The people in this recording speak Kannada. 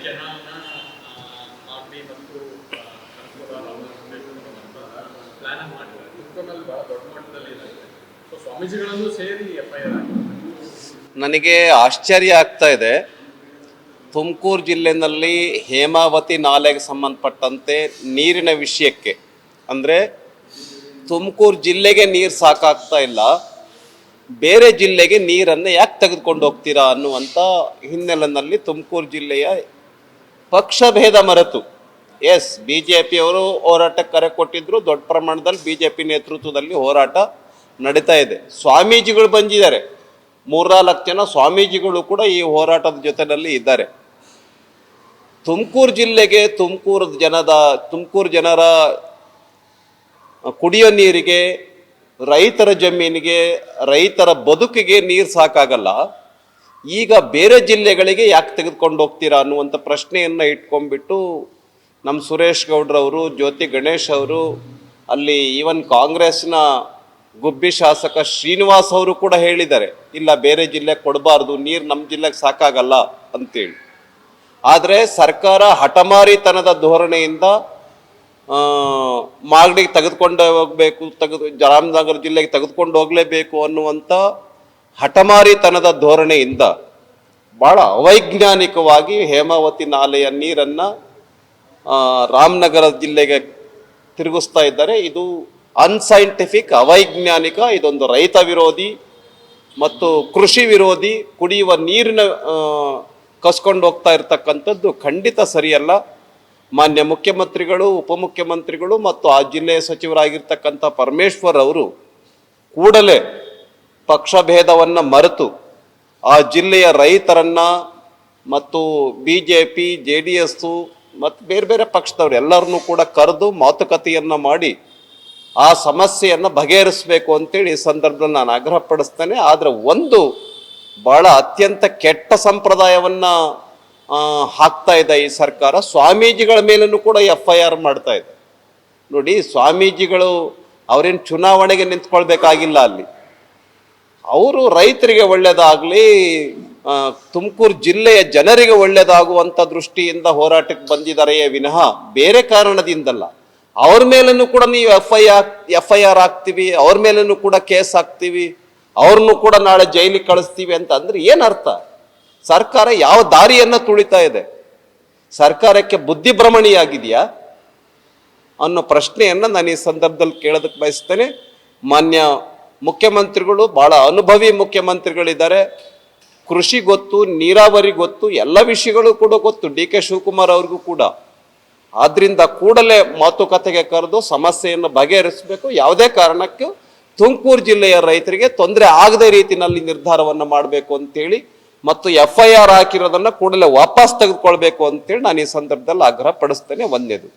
ಕೆನಾಲ್ನ ಕಾಪಿ ಮತ್ತು ಪ್ಲಾನ್ ಮಾಡಿದ್ದಾರೆ. ತುಮಕೂರಿನಲ್ಲಿ ಬಹಳ ದೊಡ್ಡ ಮಟ್ಟದಲ್ಲಿ ಇದೆ. ಸೊ ಸ್ವಾಮೀಜಿಗಳಲ್ಲೂ ಸೇರಿ FIR ಆಗಿದೆ. ನನಗೆ ಆಶ್ಚರ್ಯ ಆಗ್ತಾ ಇದೆ. ತುಮಕೂರು ಜಿಲ್ಲೆಯಲ್ಲಿ ಹೇಮಾವತಿ ನಾಲೆಗೆ ಸಂಬಂಧಪಟ್ಟಂತೆ ನೀರಿನ ವಿಷಯಕ್ಕೆ ಅಂದರೆ ತುಮಕೂರು ಜಿಲ್ಲೆಗೆ ನೀರು ಸಾಕಾಗ್ತಾ ಇಲ್ಲ, ಬೇರೆ ಜಿಲ್ಲೆಗೆ ನೀರನ್ನು ಯಾಕೆ ತೆಗೆದುಕೊಂಡು ಹೋಗ್ತೀರಾ ಅನ್ನುವಂಥ ಹಿನ್ನೆಲೆಯಲ್ಲಿ ತುಮಕೂರು ಜಿಲ್ಲೆಯ ಪಕ್ಷಭೇದ ಮರೆತು BJP ಅವರು ಹೋರಾಟಕ್ಕೆ ಕರೆ ಕೊಟ್ಟಿದ್ರು. ದೊಡ್ಡ ಪ್ರಮಾಣದಲ್ಲಿ BJP ನೇತೃತ್ವದಲ್ಲಿ ಹೋರಾಟ ನಡೀತಾ ಇದೆ. ಸ್ವಾಮೀಜಿಗಳು ಬಂದಿದ್ದಾರೆ, 3-4 ಜನ ಸ್ವಾಮೀಜಿಗಳು ಕೂಡ ಈ ಹೋರಾಟದ ಜೊತೆಯಲ್ಲಿ ಇದ್ದಾರೆ. ತುಮಕೂರು ಜಿಲ್ಲೆಗೆ ತುಮಕೂರು ಜನರ ಕುಡಿಯೋ ನೀರಿಗೆ, ರೈತರ ಜಮೀನಿಗೆ, ರೈತರ ಬದುಕಿಗೆ ನೀರು ಸಾಕಾಗಲ್ಲ. ಈಗ ಬೇರೆ ಜಿಲ್ಲೆಗಳಿಗೆ ಯಾಕೆ ತೆಗೆದುಕೊಂಡು ಹೋಗ್ತೀರಾ ಅನ್ನುವಂಥ ಪ್ರಶ್ನೆಯನ್ನು ಇಟ್ಕೊಂಡ್ಬಿಟ್ಟು ನಮ್ಮ ಸುರೇಶ್ ಗೌಡ್ರವರು, ಜ್ಯೋತಿ ಗಣೇಶ್ ಅವರು, ಅಲ್ಲಿ ಈವನ್ ಕಾಂಗ್ರೆಸ್ನ ಗುಬ್ಬಿ ಶಾಸಕ ಶ್ರೀನಿವಾಸ್ ಅವರು ಕೂಡ ಹೇಳಿದ್ದಾರೆ, ಇಲ್ಲ ಬೇರೆ ಜಿಲ್ಲೆಗೆ ಕೊಡಬಾರ್ದು, ನೀರು ನಮ್ಮ ಜಿಲ್ಲೆಗೆ ಸಾಕಾಗಲ್ಲ ಅಂತೇಳಿ. ಆದರೆ ಸರ್ಕಾರ ಹಠಮಾರಿತನದ ಧೋರಣೆಯಿಂದ ಮಾಗಡಿಗೆ ತೆಗೆದುಕೊಂಡು ಹೋಗಬೇಕು, ರಾಮನಗರ ಜಿಲ್ಲೆಗೆ ತೆಗೆದುಕೊಂಡು ಹೋಗಲೇಬೇಕು ಅನ್ನುವಂಥ ಹಠಮಾರಿತನದ ಧೋರಣೆಯಿಂದ ಭಾಳ ಅವೈಜ್ಞಾನಿಕವಾಗಿ ಹೇಮಾವತಿ ನಾಲೆಯ ನೀರನ್ನು ರಾಮನಗರ ಜಿಲ್ಲೆಗೆ ತಿರುಗಿಸ್ತಾ ಇದ್ದಾರೆ. ಇದು ಅನ್ಸೈಂಟಿಫಿಕ್, ಅವೈಜ್ಞಾನಿಕ, ಇದೊಂದು ರೈತ ವಿರೋಧಿ ಮತ್ತು ಕೃಷಿ ವಿರೋಧಿ, ಕುಡಿಯುವ ನೀರಿನ ಕಸ್ಕೊಂಡು ಹೋಗ್ತಾ ಇರ್ತಕ್ಕಂಥದ್ದು ಖಂಡಿತ ಸರಿಯಲ್ಲ. ಮಾನ್ಯ ಮುಖ್ಯಮಂತ್ರಿಗಳು, ಉಪಮುಖ್ಯಮಂತ್ರಿಗಳು ಮತ್ತು ಆ ಜಿಲ್ಲೆಯ ಸಚಿವರಾಗಿರ್ತಕ್ಕಂಥ ಪರಮೇಶ್ವರ್ ಅವರು ಕೂಡಲೇ ಪಕ್ಷಭೇದವನ್ನು ಮರೆತು ಆ ಜಿಲ್ಲೆಯ ರೈತರನ್ನು ಮತ್ತು BJP, JDS ಮತ್ತು ಬೇರೆ ಬೇರೆ ಪಕ್ಷದವರು ಎಲ್ಲರನ್ನೂ ಕೂಡ ಕರೆದು ಮಾತುಕತೆಯನ್ನು ಮಾಡಿ ಆ ಸಮಸ್ಯೆಯನ್ನು ಬಗೆಹರಿಸಬೇಕು ಅಂತೇಳಿ ಈ ಸಂದರ್ಭದಲ್ಲಿ ನಾನು ಆಗ್ರಹಪಡಿಸ್ತೇನೆ. ಆದರೆ ಒಂದು ಭಾಳ ಅತ್ಯಂತ ಕೆಟ್ಟ ಸಂಪ್ರದಾಯವನ್ನು ಹಾಕ್ತಾ ಇದೆ ಈ ಸರ್ಕಾರ. ಸ್ವಾಮೀಜಿಗಳ ಮೇಲೂ ಕೂಡ FIR ಮಾಡ್ತಾ ಇದೆ. ನೋಡಿ, ಸ್ವಾಮೀಜಿಗಳು ಅವರೇನು ಚುನಾವಣೆಗೆ ನಿಂತ್ಕೊಳ್ಬೇಕಾಗಿಲ್ಲ. ಅಲ್ಲಿ ಅವರು ರೈತರಿಗೆ ಒಳ್ಳೆಯದಾಗಲಿ, ತುಮಕೂರು ಜಿಲ್ಲೆಯ ಜನರಿಗೆ ಒಳ್ಳೆಯದಾಗುವಂಥ ದೃಷ್ಟಿಯಿಂದ ಹೋರಾಟಕ್ಕೆ ಬಂದಿದ್ದಾರೆಯೇ ವಿನಃ ಬೇರೆ ಕಾರಣದಿಂದಲ್ಲ. ಅವ್ರ ಮೇಲೂ ಕೂಡ ನೀವು FIR ಹಾಕ್ತೀವಿ, ಅವ್ರ ಮೇಲೂ ಕೂಡ ಕೇಸ್ ಹಾಕ್ತೀವಿ, ಅವ್ರನ್ನೂ ಕೂಡ ನಾಳೆ ಜೈಲಿಗೆ ಕಳಿಸ್ತೀವಿ ಅಂತ ಅಂದ್ರೆ ಏನರ್ಥ? ಸರ್ಕಾರ ಯಾವ ದಾರಿಯನ್ನು ತುಳಿತಾ ಇದೆ? ಸರ್ಕಾರಕ್ಕೆ ಬುದ್ಧಿಭ್ರಮಣಿಯಾಗಿದೆಯಾ ಅನ್ನೋ ಪ್ರಶ್ನೆಯನ್ನು ನಾನು ಈ ಸಂದರ್ಭದಲ್ಲಿ ಕೇಳೋದಕ್ಕೆ ಬಯಸ್ತೇನೆ. ಮಾನ್ಯ ಮುಖ್ಯಮಂತ್ರಿಗಳು ಭಾಳ ಅನುಭವಿ ಮುಖ್ಯಮಂತ್ರಿಗಳಿದ್ದಾರೆ. ಕೃಷಿ ಗೊತ್ತು, ನೀರಾವರಿ ಗೊತ್ತು, ಎಲ್ಲ ವಿಷಯಗಳು ಕೂಡ ಗೊತ್ತು DK ಶಿವಕುಮಾರ್ ಅವ್ರಿಗೂ ಕೂಡ. ಆದ್ರಿಂದ ಕೂಡಲೇ ಮಾತುಕತೆಗೆ ಕರೆದು ಸಮಸ್ಯೆಯನ್ನು ಬಗೆಹರಿಸಬೇಕು. ಯಾವುದೇ ಕಾರಣಕ್ಕೂ ತುಮಕೂರು ಜಿಲ್ಲೆಯ ರೈತರಿಗೆ ತೊಂದರೆ ಆಗದ ರೀತಿಯಲ್ಲಿ ನಿರ್ಧಾರವನ್ನು ಮಾಡಬೇಕು ಅಂತೇಳಿ ಮತ್ತು FIR ಹಾಕಿರೋದನ್ನು ಕೂಡಲೇ ವಾಪಸ್ ತೆಗೆದುಕೊಳ್ಬೇಕು ಅಂತೇಳಿ ನಾನು ಈ ಸಂದರ್ಭದಲ್ಲಿ ಆಗ್ರಹ ಪಡಿಸ್ತೇನೆ. ಒಂದೇದು.